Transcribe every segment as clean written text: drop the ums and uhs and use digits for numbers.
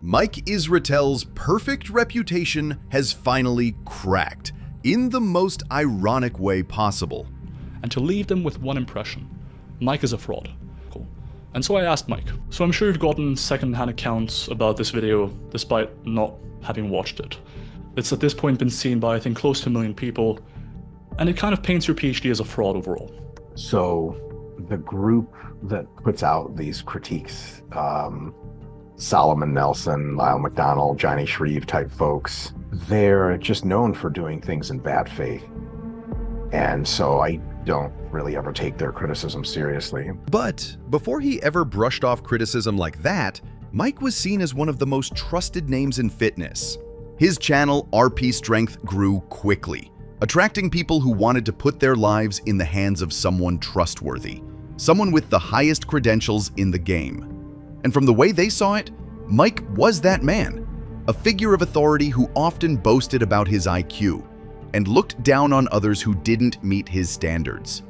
Mike Israetel's perfect reputation has finally cracked, in the most ironic way possible. And to leave them with one impression: Mike is a fraud. Cool. And so I asked Mike. So I'm sure you've gotten second-hand accounts about this video, despite not having watched it. It's at this point been seen by, I think, close to 1 million people, and it kind of paints your PhD as a fraud overall. So the group that puts out these critiques, Solomon Nelson, Lyle McDonald, Johnny Shreve type folks, they're just known for doing things in bad faith. And so I don't really ever take their criticism seriously. But before he ever brushed off criticism like that, Mike was seen as one of the most trusted names in fitness. His channel, RP Strength, grew quickly, attracting people who wanted to put their lives in the hands of someone trustworthy, someone with the highest credentials in the game. And from the way they saw it, Mike was that man, a figure of authority who often boasted about his IQ and looked down on others who didn't meet his standards.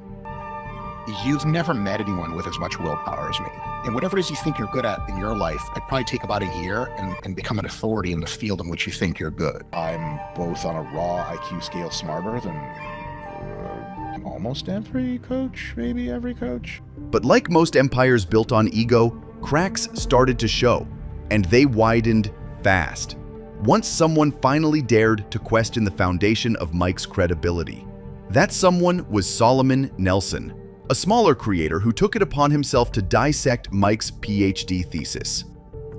You've never met anyone with as much willpower as me. And whatever it is you think you're good at in your life, I'd probably take about a year and become an authority in the field in which you think you're good. I'm both on a raw IQ scale smarter than almost every coach, maybe every coach. But like most empires built on ego, cracks started to show, and they widened fast. Once someone finally dared to question the foundation of Mike's credibility. That someone was Solomon Nelson, a smaller creator who took it upon himself to dissect Mike's PhD thesis.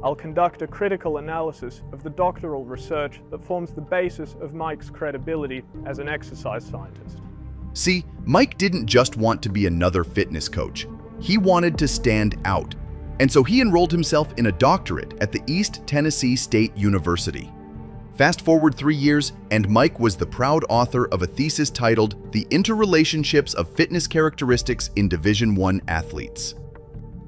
I'll conduct a critical analysis of the doctoral research that forms the basis of Mike's credibility as an exercise scientist. See, Mike didn't just want to be another fitness coach. He wanted to stand out. And so he enrolled himself in a doctorate at the East Tennessee State University. Fast forward 3 years, and Mike was the proud author of a thesis titled The Interrelationships of Fitness Characteristics in Division I Athletes.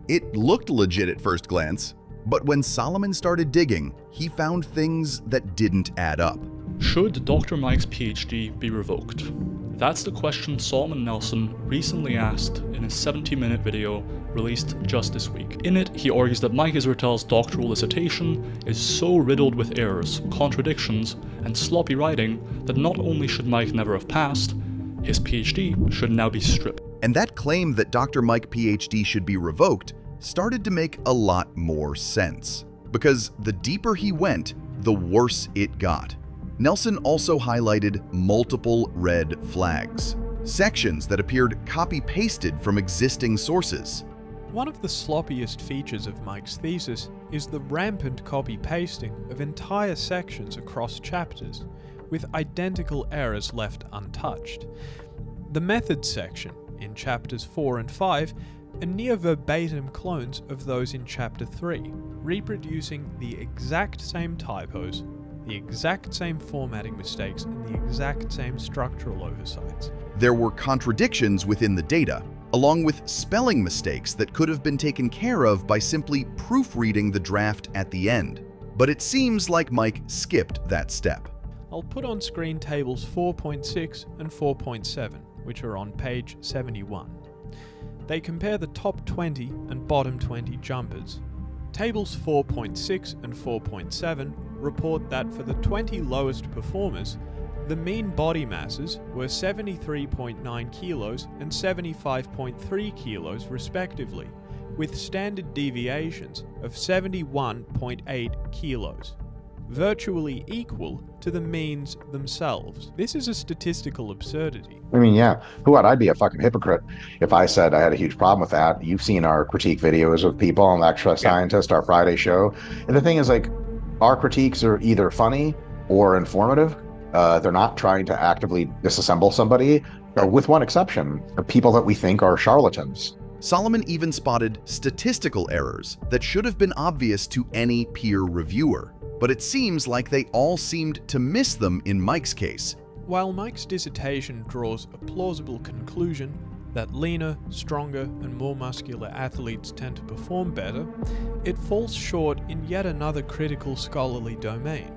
It looked legit at first glance, but when Solomon started digging, he found things that didn't add up. Should Dr. Mike's PhD be revoked? That's the question Solomon Nelson recently asked in his 70-minute video released just this week. In it, he argues that Mike Israetel's doctoral dissertation is so riddled with errors, contradictions, and sloppy writing that not only should Mike never have passed, his PhD should now be stripped. And that claim that Dr. Mike PhD should be revoked started to make a lot more sense. Because the deeper he went, the worse it got. Nelson also highlighted multiple red flags, sections that appeared copy-pasted from existing sources. One of the sloppiest features of Mike's thesis is the rampant copy-pasting of entire sections across chapters, with identical errors left untouched. The methods section, in chapters 4 and 5, are near verbatim clones of those in chapter 3, reproducing the exact same typos, the exact same formatting mistakes, and the exact same structural oversights. There were contradictions within the data, along with spelling mistakes that could have been taken care of by simply proofreading the draft at the end. But it seems like Mike skipped that step. I'll put on screen tables 4.6 and 4.7, which are on page 71. They compare the top 20 and bottom 20 jumpers. Tables 4.6 and 4.7 report that for the 20 lowest performers, the mean body masses were 73.9 kilos and 75.3 kilos respectively, with standard deviations of 71.8 kilos, virtually equal to the means themselves. This is a statistical absurdity. I mean, yeah, I'd be a fucking hypocrite if I said I had a huge problem with that. You've seen our critique videos with people on Extra Scientist, our Friday show. And the thing is, like, our critiques are either funny or informative. They're not trying to actively disassemble somebody, with one exception, of people that we think are charlatans. Solomon even spotted statistical errors that should have been obvious to any peer reviewer. But it seems like they all seemed to miss them in Mike's case. While Mike's dissertation draws a plausible conclusion that leaner, stronger, and more muscular athletes tend to perform better, it falls short in yet another critical scholarly domain.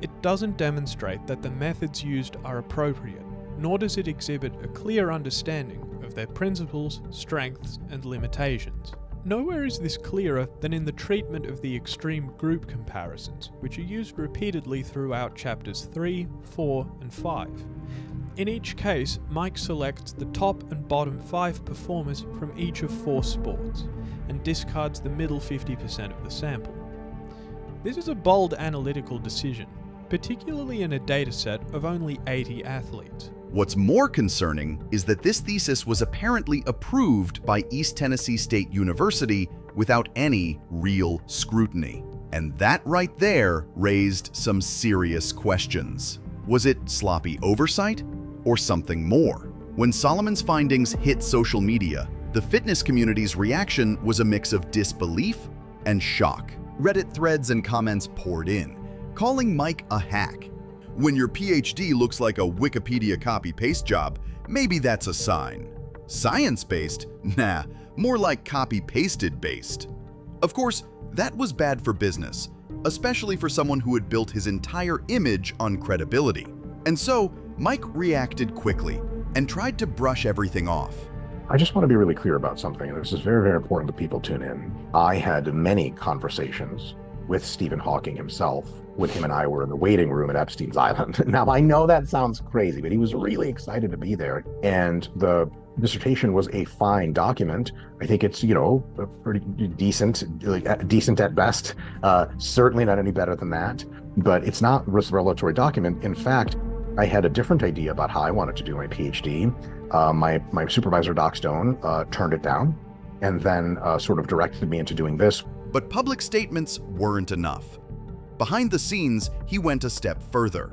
It doesn't demonstrate that the methods used are appropriate, nor does it exhibit a clear understanding of their principles, strengths, and limitations. Nowhere is this clearer than in the treatment of the extreme group comparisons, which are used repeatedly throughout chapters 3, 4, and 5. In each case, Mike selects the top and bottom 5 performers from each of 4 sports, and discards the middle 50% of the sample. This is a bold analytical decision, particularly in a dataset of only 80 athletes. What's more concerning is that this thesis was apparently approved by East Tennessee State University without any real scrutiny. And that right there raised some serious questions. Was it sloppy oversight or something more? When Solomon's findings hit social media, the fitness community's reaction was a mix of disbelief and shock. Reddit threads and comments poured in, calling Mike a hack. When your PhD looks like a Wikipedia copy-paste job, maybe that's a sign. Science-based? Nah, more like copy-pasted based. Of course, that was bad for business, especially for someone who had built his entire image on credibility. And so, Mike reacted quickly and tried to brush everything off. I just want to be really clear about something, and this is very, very important that people tune in. I had many conversations with Stephen Hawking himself when him and I were in the waiting room at Epstein's Island. Now, I know that sounds crazy, but he was really excited to be there. And the dissertation was a fine document. I think it's, pretty decent, decent at best. Certainly not any better than that, but it's not a revelatory document. In fact, I had a different idea about how I wanted to do my PhD. My supervisor, Doc Stone, turned it down and then sort of directed me into doing this. But public statements weren't enough. Behind the scenes, he went a step further,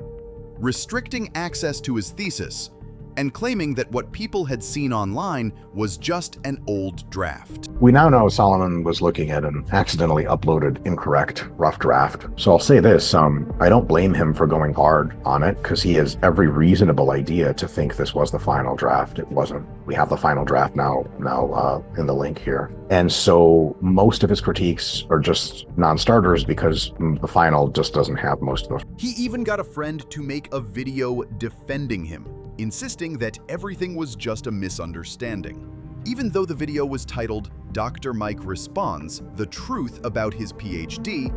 restricting access to his thesis and claiming that what people had seen online was just an old draft. We now know Solomon was looking at an accidentally uploaded incorrect rough draft. So I'll say this, I don't blame him for going hard on it because he has every reasonable idea to think this was the final draft. It wasn't. We have the final draft now in the link here. And so most of his critiques are just non-starters because the final just doesn't have most of them. He even got a friend to make a video defending him, insisting that everything was just a misunderstanding. Even though the video was titled Dr. Mike Responds, The Truth About His PhD,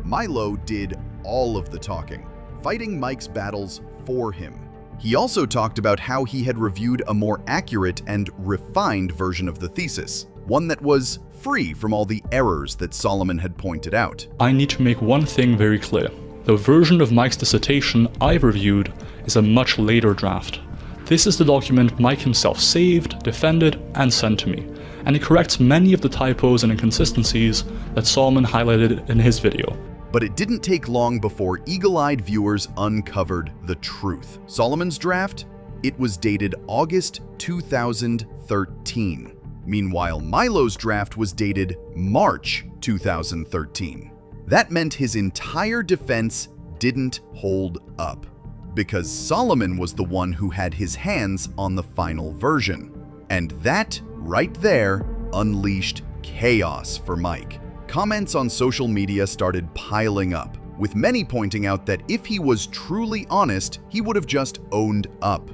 Milo did all of the talking, fighting Mike's battles for him. He also talked about how he had reviewed a more accurate and refined version of the thesis, one that was free from all the errors that Solomon had pointed out. I need to make one thing very clear. The version of Mike's dissertation I've reviewed is a much later draft. This is the document Mike himself saved, defended, and sent to me, and it corrects many of the typos and inconsistencies that Solomon highlighted in his video. But it didn't take long before eagle-eyed viewers uncovered the truth. Solomon's draft? It was dated August 2013. Meanwhile, Milo's draft was dated March 2013. That meant his entire defense didn't hold up, because Solomon was the one who had his hands on the final version. And that, right there, unleashed chaos for Mike. Comments on social media started piling up, with many pointing out that if he was truly honest, he would have just owned up.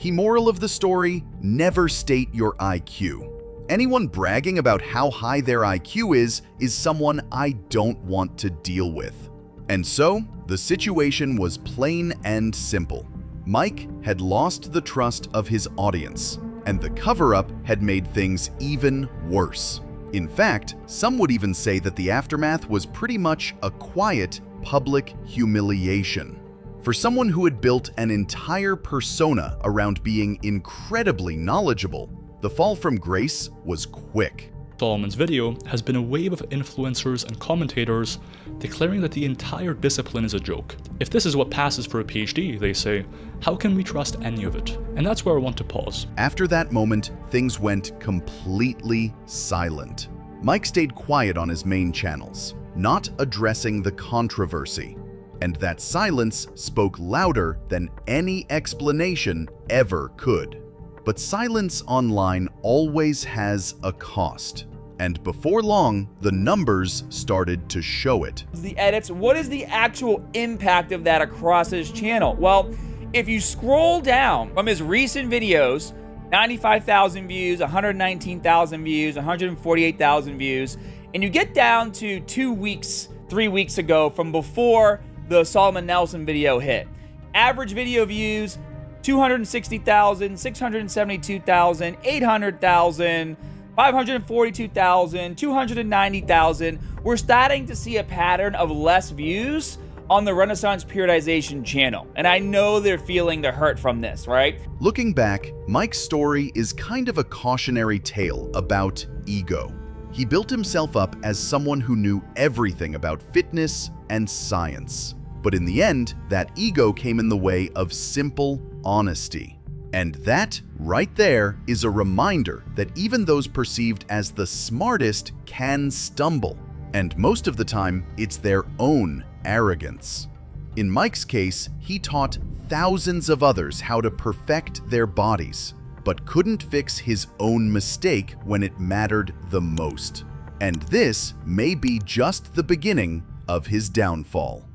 Moral of the story, never state your IQ. Anyone bragging about how high their IQ is someone I don't want to deal with. And so, the situation was plain and simple. Mike had lost the trust of his audience, and the cover-up had made things even worse. In fact, some would even say that the aftermath was pretty much a quiet, public humiliation. For someone who had built an entire persona around being incredibly knowledgeable, the fall from grace was quick. Solomon's video has been a wave of influencers and commentators declaring that the entire discipline is a joke. If this is what passes for a PhD, they say, how can we trust any of it? And that's where I want to pause. After that moment, things went completely silent. Mike stayed quiet on his main channels, not addressing the controversy. And that silence spoke louder than any explanation ever could. But silence online always has a cost. And before long, the numbers started to show it. The edits, what is the actual impact of that across his channel? Well, if you scroll down from his recent videos, 95,000 views, 119,000 views, 148,000 views, and you get down to 2 weeks, 3 weeks ago from before the Solomon Nelson video hit. Average video views, 260,000, 672,000, 800,000, 542,000, 290,000. We're starting to see a pattern of less views on the Renaissance Periodization channel. And I know they're feeling the hurt from this, right? Looking back, Mike's story is kind of a cautionary tale about ego. He built himself up as someone who knew everything about fitness and science. But in the end, that ego came in the way of simple honesty. And that, right there, is a reminder that even those perceived as the smartest can stumble. And most of the time, it's their own arrogance. In Mike's case, he taught thousands of others how to perfect their bodies, but couldn't fix his own mistake when it mattered the most. And this may be just the beginning of his downfall.